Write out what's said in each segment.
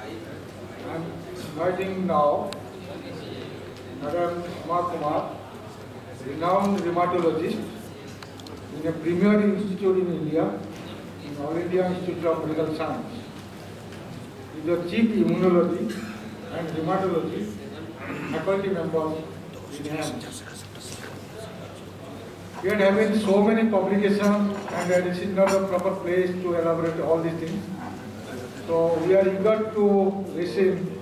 I am inviting now Madam Uma Kumar, renowned rheumatologist in a premier institute in India, in All India Institute of Medical Science. With the chief immunology and rheumatology faculty members in hand. We had having so many publications and this is not a proper place to elaborate all these things. So we are eager to listen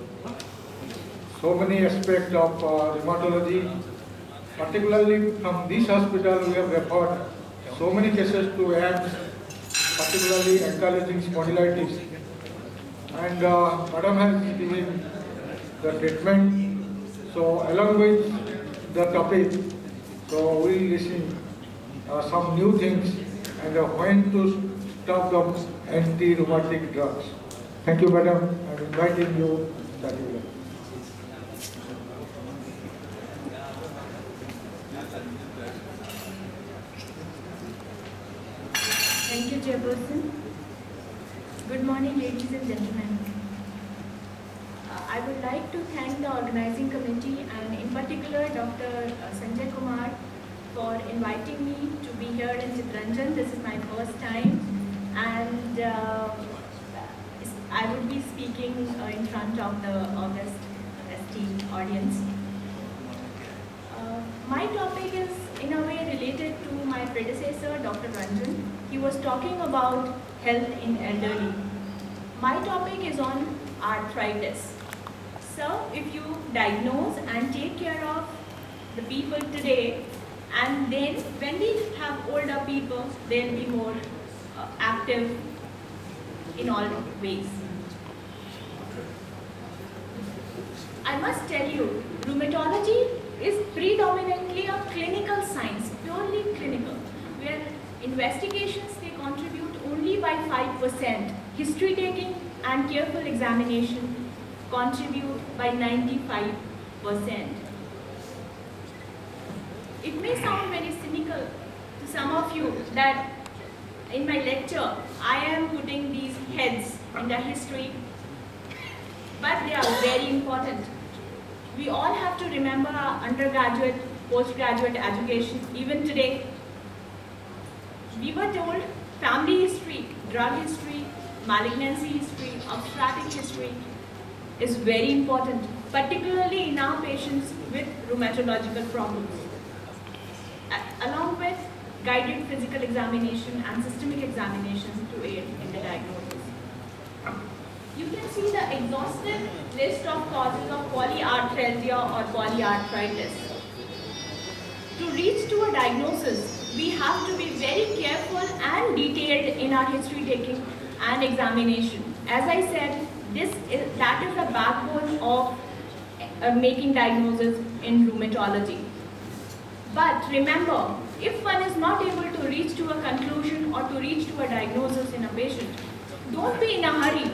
so many aspects of rheumatology. Particularly from this hospital we have referred so many cases to AIIMS, particularly ankylosing spondylitis. And Madam has given the treatment. So along with the topic, so we will listen some new things and when to stop the anti-rheumatic drugs. Thank you, Madam. I am inviting you, Dr. Thank you, Chairperson. Good morning, ladies and gentlemen. I would like to thank the organizing committee and in particular Dr. Sanjay Kumar for inviting me to be here in Chittaranjan. This is my first time and I will be speaking in front of the august esteemed audience. My topic is in a way related to my predecessor, Dr. Ranjan. He was talking about health in elderly. My topic is on arthritis. So, if you diagnose and take care of the people today, and then when we have older people, they'll be more active in all ways. I must tell you, rheumatology is predominantly a clinical science, purely clinical, where investigations they contribute only by 5%. History taking and careful examination contribute by 95%. It may sound very cynical to some of you that in my lecture I am putting these heads in the history, but they are very important. We all have to remember our undergraduate, postgraduate education. Even today, we were told family history, drug history, malignancy history, obstetric history is very important, particularly in our patients with rheumatological problems. Along with guided physical examination and systemic examination to aid in the diagnosis. You can see the exhaustive list of causes of polyarthralgia or polyarthritis. To reach to a diagnosis, we have to be very careful and detailed in our history taking and examination. As I said, that is the backbone of making diagnosis in rheumatology. But remember, if one is not able to reach to a conclusion or to reach to a diagnosis in a patient, don't be in a hurry.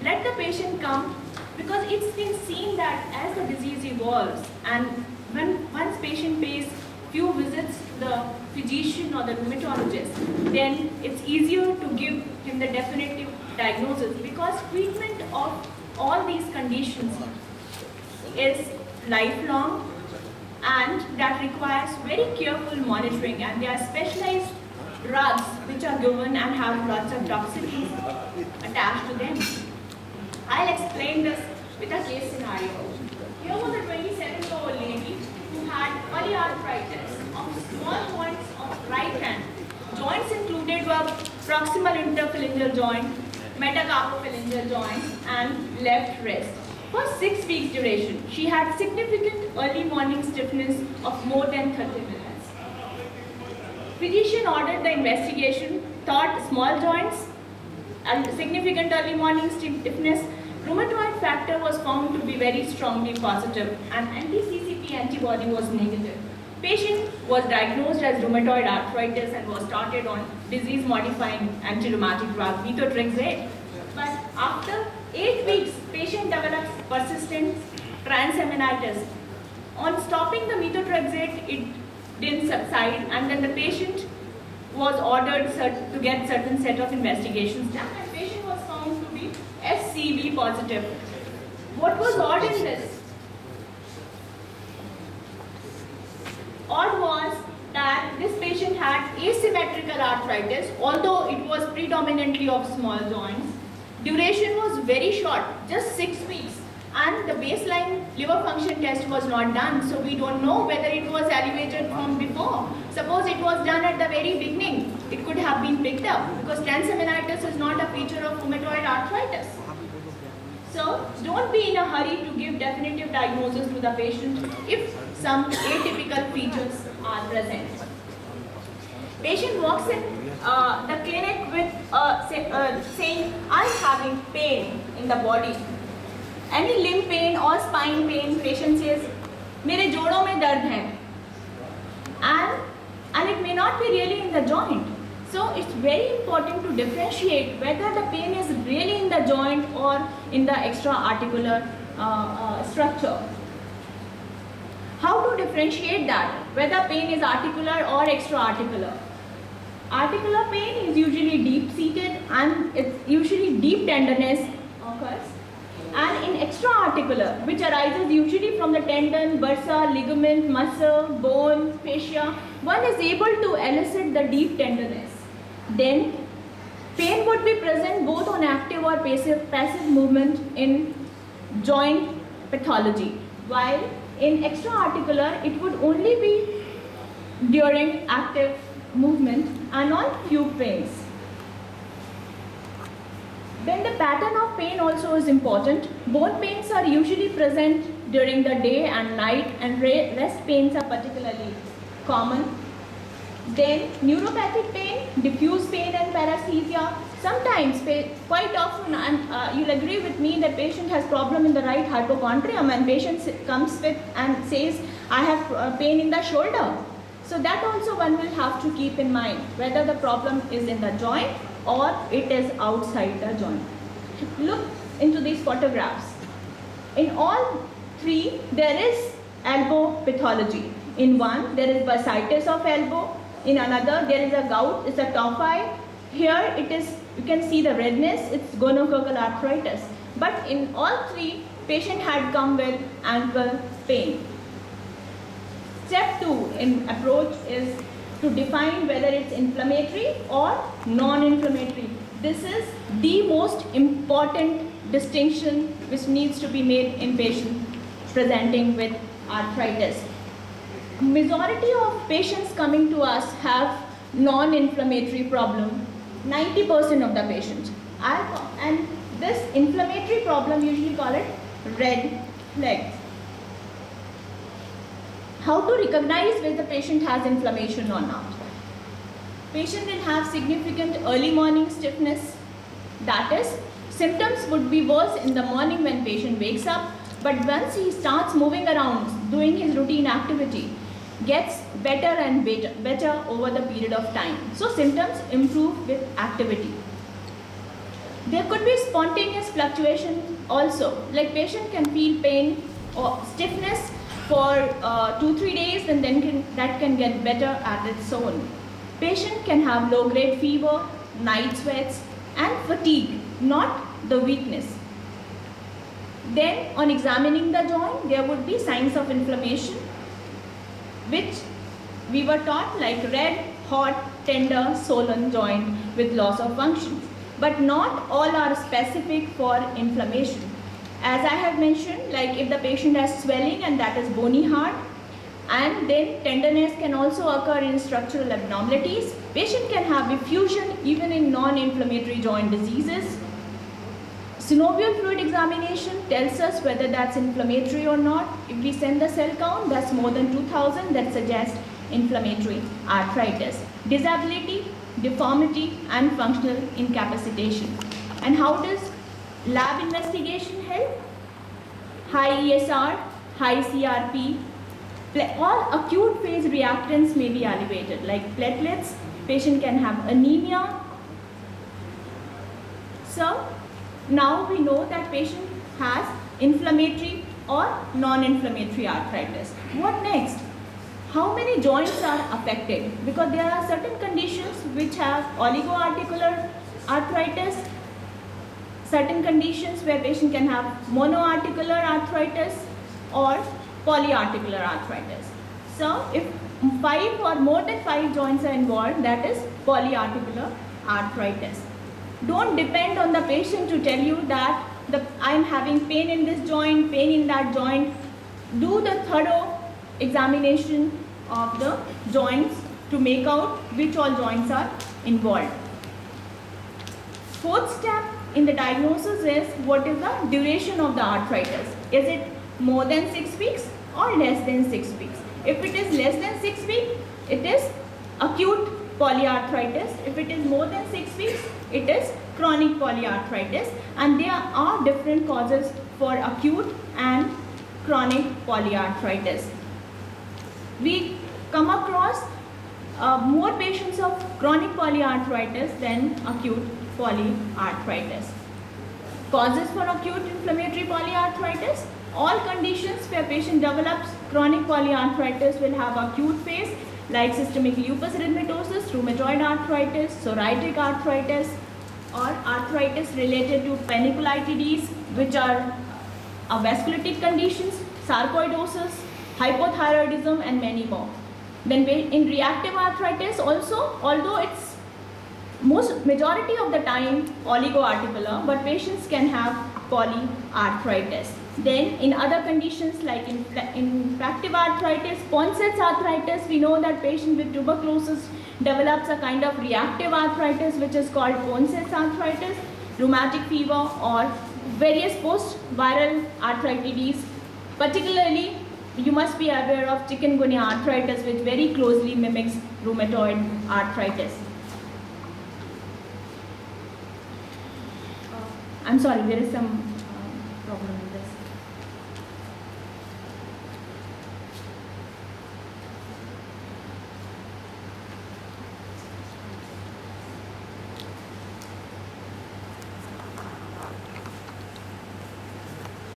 Let the patient come, because it's been seen that as the disease evolves and when once patient pays few visits to the physician or the rheumatologist, then it's easier to give him the definitive diagnosis, because treatment of all these conditions is lifelong and that requires very careful monitoring, and there are specialized drugs which are given and have lots of toxicities attached to them. I'll explain this with a case scenario. Here was a 27-year-old lady who had polyarthritis of small joints of right hand. Joints included were proximal interphalangeal joint, metacarpophalangeal joint, and left wrist. For 6 weeks duration, she had significant early morning stiffness of more than 30 minutes. Physician ordered the investigation, thought small joints and significant early morning stiffness. Rheumatoid factor was found to be very strongly positive and anti-CCP antibody was negative. Patient was diagnosed as rheumatoid arthritis and was started on disease-modifying anti-rheumatic drug methotrexate. But after 8 weeks, patient develops persistent transaminitis. On stopping the methotrexate, it didn't subside, and then the patient was ordered to get certain set of investigations done, and patient was found to be SCB positive. What was odd in this? Odd was that this patient had asymmetrical arthritis, although it was predominantly of small joints. Duration was very short, just 6 weeks, and the baseline liver function test was not done, so we don't know whether it was elevated from before. Suppose it was done at the very beginning, it could have been picked up, because transaminitis is not a feature of rheumatoid arthritis. So don't be in a hurry to give definitive diagnosis to the patient if some atypical features are present. Patient walks in the clinic with saying, I'm having pain in the body. Any limb pain or spine pain, patient says, मेरे जोड़ों में दर्द है. And it may not be really in the joint. So it's very important to differentiate whether the pain is really in the joint or in the extra-articular structure. How to differentiate that, whether pain is articular or extra-articular? Articular pain is usually deep-seated and it's usually deep tenderness occurs. And in extra-articular, which arises usually from the tendon, bursa, ligament, muscle, bone, fascia, one is able to elicit the deep tenderness. Then, pain would be present both on active or passive movement in joint pathology, while in extra-articular, it would only be during active movement and on few pains. Then the pattern of pain also is important. Bone pains are usually present during the day and night, and rest pains are particularly common. Then neuropathic pain, diffuse pain and paresthesia. Sometimes, quite often, and you'll agree with me that patient has problem in the right hypochondrium and patient comes with and says, I have pain in the shoulder. So that also one will have to keep in mind whether the problem is in the joint or it is outside the joint. Look into these photographs. In all three, there is elbow pathology. In one, there is bursitis of elbow. In another, there is a gout, it's a tophi. Here it is, you can see the redness, it's gonococcal arthritis. But in all three, patient had come with ankle pain. Step 2 in approach is to define whether it's inflammatory or non-inflammatory. This is the most important distinction which needs to be made in patient presenting with arthritis. Majority of patients coming to us have non-inflammatory problem, 90% of the patients. And this inflammatory problem, usually call it red flag. How to recognize whether the patient has inflammation or not? Patient will have significant early morning stiffness. That is, symptoms would be worse in the morning when patient wakes up, but once he starts moving around, doing his routine activity, gets better and better over the period of time. So symptoms improve with activity. There could be spontaneous fluctuation also, like patient can feel pain or stiffness for 2-3 days and then that can get better at its own. Patient can have low-grade fever, night sweats and fatigue, not the weakness. Then on examining the joint, there would be signs of inflammation, which we were taught like red, hot, tender, swollen joint with loss of function. But not all are specific for inflammation. As I have mentioned, like if the patient has swelling and that is bony heart, and then tenderness can also occur in structural abnormalities. Patient can have effusion even in non-inflammatory joint diseases. Synovial fluid examination tells us whether that's inflammatory or not. If we send the cell count, that's more than 2000, that suggests inflammatory arthritis. Disability, deformity and functional incapacitation. And how does lab investigation help? High ESR, high CRP, all acute phase reactants may be elevated, like platelets. Patient can have anemia. So now we know that patient has inflammatory or non-inflammatory arthritis. What next? How many joints are affected? Because there are certain conditions which have oligoarticular arthritis certain conditions where patient can have monoarticular arthritis or polyarticular arthritis. So if 5 or more than 5 joints are involved, that is polyarticular arthritis. Don't depend on the patient to tell you that I am having pain in this joint, pain in that joint. Do the thorough examination of the joints to make out which all joints are involved. Fourth step in the diagnosis is what is the duration of the arthritis. Is it more than 6 weeks or less than 6 weeks? If it is less than 6 weeks, it is acute polyarthritis. If it is more than 6 weeks, it is chronic polyarthritis, and there are different causes for acute and chronic polyarthritis. We come across more patients of chronic polyarthritis than acute polyarthritis. Causes for acute inflammatory polyarthritis: all conditions where patient develops chronic polyarthritis will have acute phase, like systemic lupus erythematosus, rheumatoid arthritis, psoriatic arthritis, or arthritis related to paniculitis, which are vasculitic conditions, sarcoidosis, hypothyroidism, and many more. Then in reactive arthritis also, although it's majority of the time oligoarticular, but patients can have polyarthritis. Then in other conditions like in infective arthritis, Ponson's arthritis, we know that patient with tuberculosis develops a kind of reactive arthritis which is called Ponson's arthritis, rheumatic fever, or various post-viral arthritis. Particularly, you must be aware of chikungunya arthritis, which very closely mimics rheumatoid arthritis. I'm sorry, there is some problem with this.